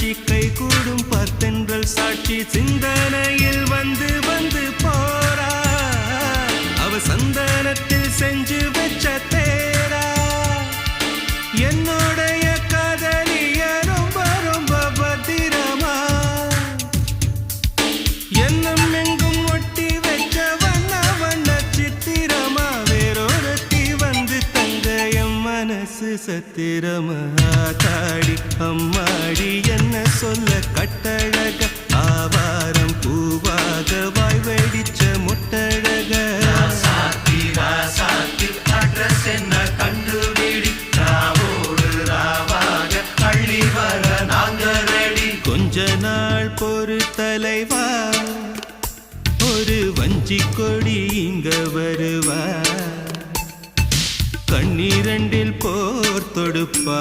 காட்சி கை கூடும் பார்த்தென்றல் சாட்சி சிந்தனையில் வந்து வந்து போறா அவ சந்தனத்தில் செஞ்சு வச்ச தேரா என்னுடைய காதலிய ரொம்ப ரொம்ப பத்திரமா என்னும் எங்கும் ஒட்டி வச்ச வண்ண வண்ண சித்திரமா வேறொருத்தி வந்து தங்க என் மனசு சத்திரமா தாடி அம்மாடி என்ன சொல்ல கட்டழக ஆவாரம் பூவாக வாய் வெடிச்ச முட்டழக அட்ரஸ் என்ன கண்டுபிடி ராவோடு ராவாக அள்ளி வர நாங்க ரெடி கொஞ்ச நாள் பொறு தலைவா ஒரு வஞ்சி கொடி இங்க வருவா கண்ணீரண்டில் போர் தொடுப்பா